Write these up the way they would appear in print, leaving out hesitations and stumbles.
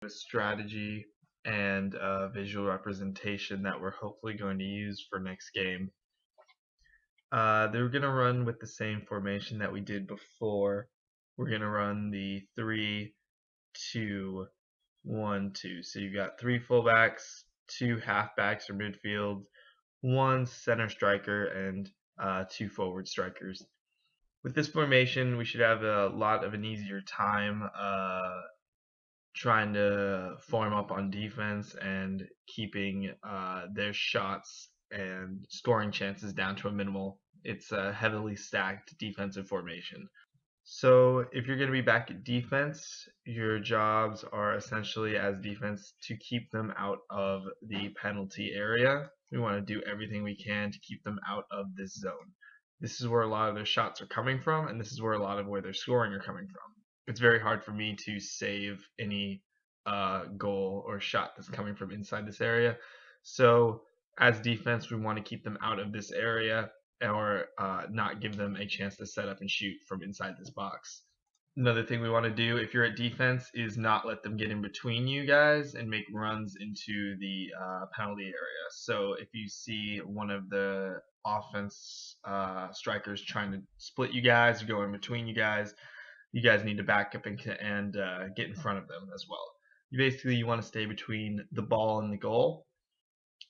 a strategy and visual representation that we're hopefully going to use for next game. They're going to run with the same formation that we did before. We're going to run the 3-2-1-2. So you've got 3 fullbacks, 2 halfbacks or midfield, 1 center striker, and 2 forward strikers. With this formation, we should have a lot of an easier time trying to form up on defense and keeping their shots and scoring chances down to a minimal. It's a heavily stacked defensive formation. So if you're going to be back at defense, your jobs are essentially as defense to keep them out of the penalty area. We want to do everything we can to keep them out of this zone. This is where a lot of their shots are coming from, and this is where a lot of where their scoring are coming from. It's very hard for me to save any goal or shot that's coming from inside this area. So as defense, we want to keep them out of this area or not give them a chance to set up and shoot from inside this box. Another thing we want to do if you're at defense is not let them get in between you guys and make runs into the penalty area. So if you see one of the offense strikers trying to split you guys or go in between you guys need to back up and get in front of them as well. You want to stay between the ball and the goal.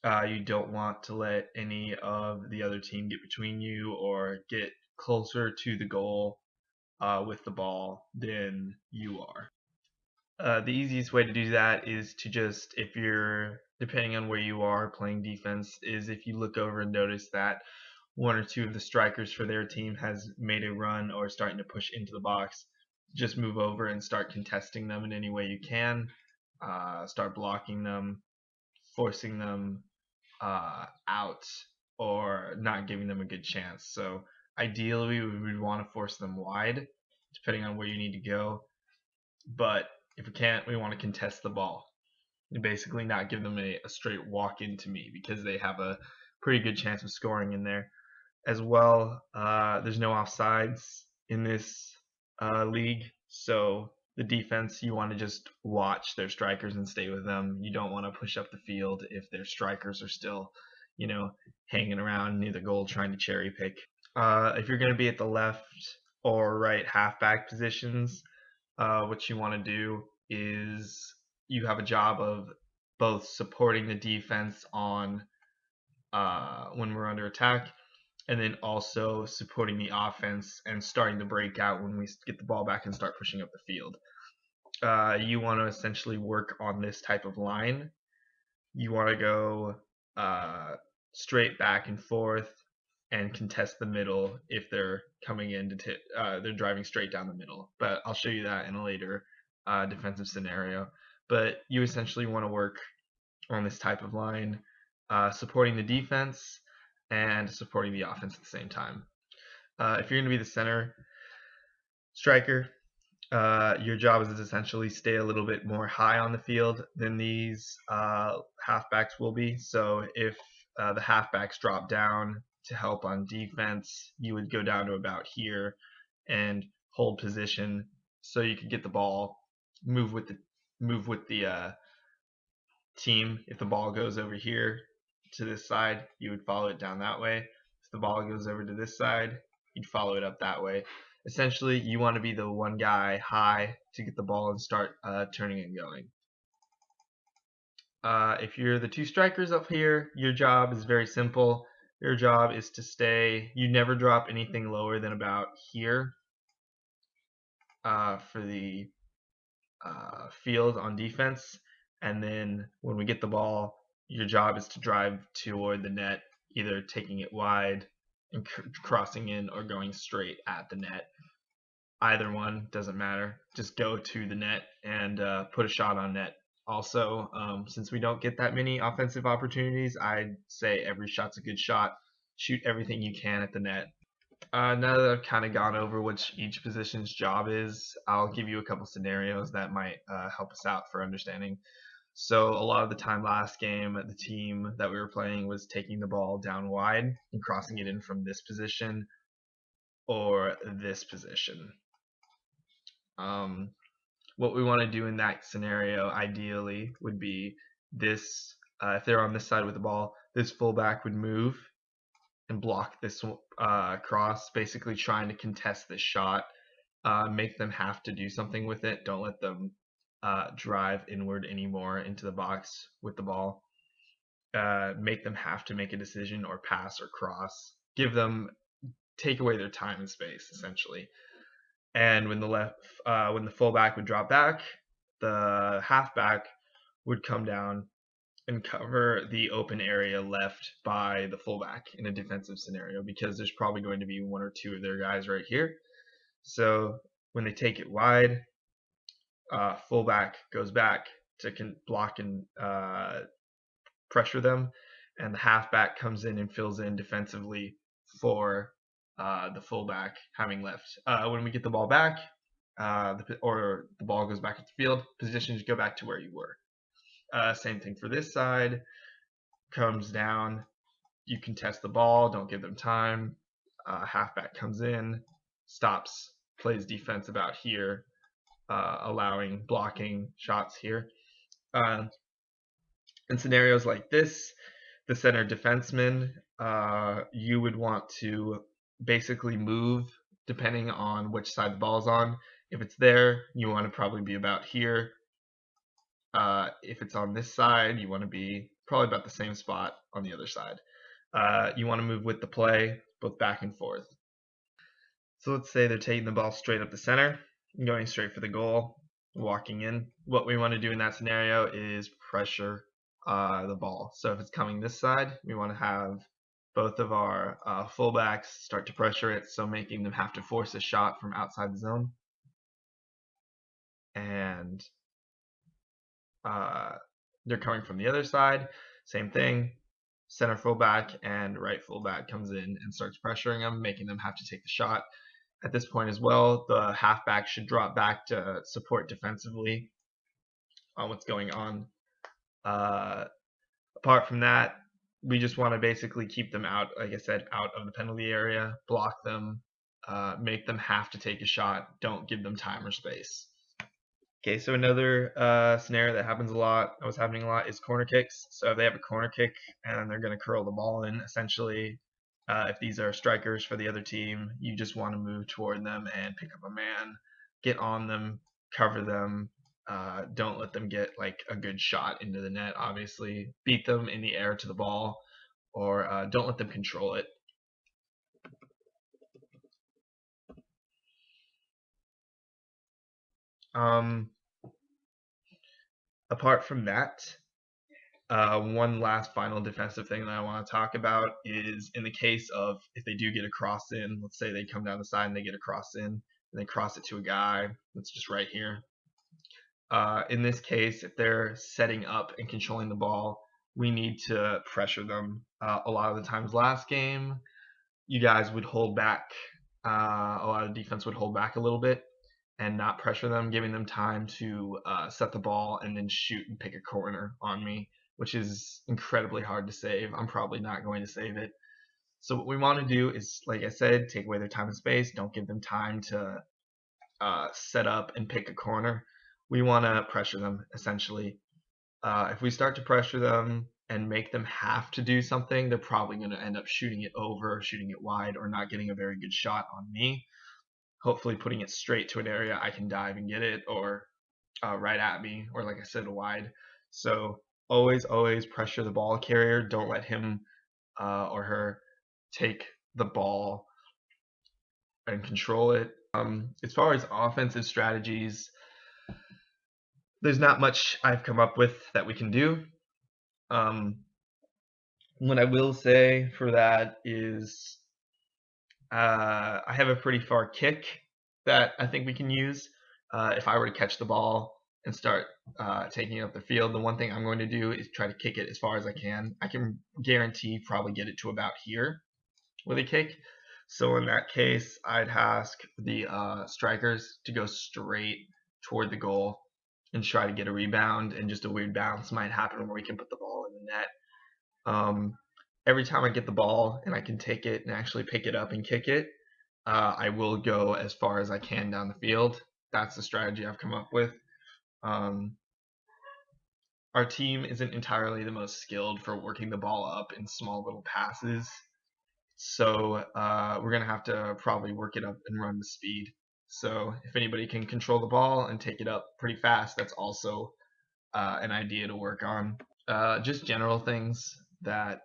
You don't want to let any of the other team get between you or get closer to the goal with the ball than you are. The easiest way to do that is to just, if you're, depending on where you are playing defense, is if you look over and notice that one or two of the strikers for their team has made a run or starting to push into the box, just move over and start contesting them in any way you can. Start blocking them, forcing them out, or not giving them a good chance. So ideally, we would want to force them wide, depending on where you need to go. But if we can't, we want to contest the ball. And basically not give them a straight walk into me because they have a pretty good chance of scoring in there. As well, there's no offsides in this league, so the defense, you want to just watch their strikers and stay with them. You don't want to push up the field if their strikers are still, hanging around near the goal trying to cherry pick. If you're going to be at the left or right halfback positions, what you want to do is you have a job of both supporting the defense on when we're under attack, and then also supporting the offense and starting to break out when we get the ball back and start pushing up the field. You want to essentially work on this type of line. You want to go straight back and forth and contest the middle if they're coming in to they're driving straight down the middle. But I'll show you that in a later defensive scenario. But you essentially want to work on this type of line, supporting the defense and supporting the offense at the same time. If you're going to be the center striker, your job is to essentially stay a little bit more high on the field than these halfbacks will be. So if the halfbacks drop down to help on defense, you would go down to about here and hold position so you could get the ball, move with the team. If the ball goes over here to this side, you would follow it down that way. If the ball goes over to this side, you'd follow it up that way. Essentially, you want to be the one guy high to get the ball and start turning and going. If you're the two strikers up here, your job is very simple. Your job is to stay, you never drop anything lower than about here for the field on defense. And then when we get the ball, your job is to drive toward the net, either taking it wide and crossing in or going straight at the net. Either one doesn't matter. Just go to the net and put a shot on net. Also, since we don't get that many offensive opportunities, I'd say every shot's a good shot. Shoot everything you can at the net. Now that I've kind of gone over what each position's job is, I'll give you a couple scenarios that might help us out for understanding. So a lot of the time last game, the team that we were playing was taking the ball down wide and crossing it in from this position or this position. what we want to do in that scenario ideally would be this, if they're on this side with the ball, this fullback would move and block this cross, basically trying to contest this shot, make them have to do something with it. Don't let them drive inward anymore into the box with the ball. Make them have to make a decision or pass or cross. Take away their time and space essentially. And when the fullback would drop back, the halfback would come down and cover the open area left by the fullback in a defensive scenario, because there's probably going to be one or two of their guys right here. So when they take it wide, fullback goes back to block and pressure them, and the halfback comes in and fills in defensively for the fullback having left. When we get the ball back, or the ball goes back at the field, positions go back to where you were. Same thing for this side. Comes down, you contest the ball, don't give them time. Halfback comes in, stops, plays defense about here, allowing blocking shots here. In scenarios like this, the center defenseman, you would want to basically move depending on which side the ball's on. If it's there, you want to probably be about here. If it's on this side, you want to be probably about the same spot on the other side. You want to move with the play, both back and forth. So let's say they're taking the ball straight up the center, going straight for the goal, walking in. What we want to do in that scenario is pressure the ball. So if it's coming this side, we want to have both of our fullbacks start to pressure it, so making them have to force a shot from outside the zone. And they're coming from the other side, same thing. Center fullback and right fullback comes in and starts pressuring them, making them have to take the shot. At this point as well, the halfback should drop back to support defensively on what's going on. Apart from that, we just want to basically keep them out, like I said, out of the penalty area, block them, make them have to take a shot, don't give them time or space. Okay, so another scenario that happens a lot, that was happening a lot, is corner kicks. So if they have a corner kick and they're going to curl the ball in, essentially, if these are strikers for the other team, you just want to move toward them and pick up a man, get on them, cover them. Don't let them get like a good shot into the net, obviously. Beat them in the air to the ball, or don't let them control it. Apart from that, one last final defensive thing that I want to talk about is in the case of if they do get a cross in, let's say they come down the side and they get a cross in, and they cross it to a guy that's just right here. In this case, if they're setting up and controlling the ball, we need to pressure them. A lot of the times last game, you guys would hold back. A lot of defense would hold back a little bit and not pressure them, giving them time to set the ball and then shoot and pick a corner on me, which is incredibly hard to save. I'm probably not going to save it. So what we want to do is, like I said, take away their time and space. Don't give them time to set up and pick a corner. We want to pressure them, essentially. If we start to pressure them and make them have to do something, they're probably going to end up shooting it over, shooting it wide, or not getting a very good shot on me. Hopefully putting it straight to an area I can dive and get it, or right at me, or like I said, wide. So always pressure the ball carrier. Don't let him or her take the ball and control it. As far as offensive strategies, there's not much I've come up with that we can do. What I will say for that is I have a pretty far kick that I think we can use. If I were to catch the ball and start taking it up the field, the one thing I'm going to do is try to kick it as far as I can. I can guarantee probably get it to about here with a kick. So in that case, I'd ask the strikers to go straight toward the goal and try to get a rebound, and just a weird bounce might happen where we can put the ball in the net. Every time I get the ball and I can take it and actually pick it up and kick it, I will go as far as I can down the field. That's the strategy I've come up with. Um, our team isn't entirely the most skilled for working the ball up in small little passes. So we're going to have to probably work it up and run the speed. So if anybody can control the ball and take it up pretty fast, that's also an idea to work on. Just general things that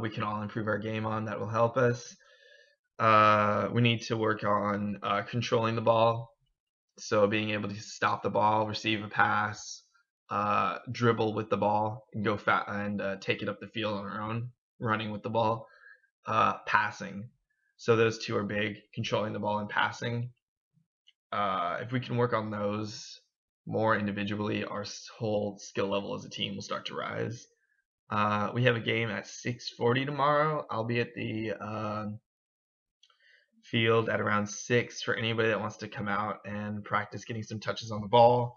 we can all improve our game on that will help us. We need to work on controlling the ball. So being able to stop the ball, receive a pass, dribble with the ball, and go fat and take it up the field on our own, running with the ball, passing. So those two are big, controlling the ball and passing. If we can work on those more individually, our whole skill level as a team will start to rise. We have a game at 6:40 tomorrow. I'll be at the field at around 6 for anybody that wants to come out and practice getting some touches on the ball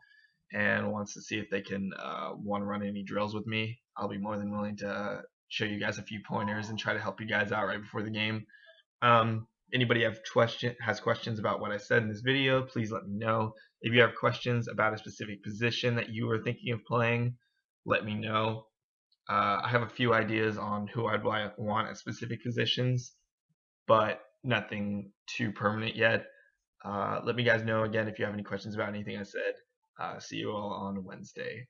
and wants to see if they can want to run any drills with me. I'll be more than willing to show you guys a few pointers and try to help you guys out right before the game. Anybody has questions about what I said in this video, please let me know. If you have questions about a specific position that you are thinking of playing, let me know. I have a few ideas on who I'd want at specific positions, but nothing too permanent yet. Let me guys know again if you have any questions about anything I said. See you all on Wednesday.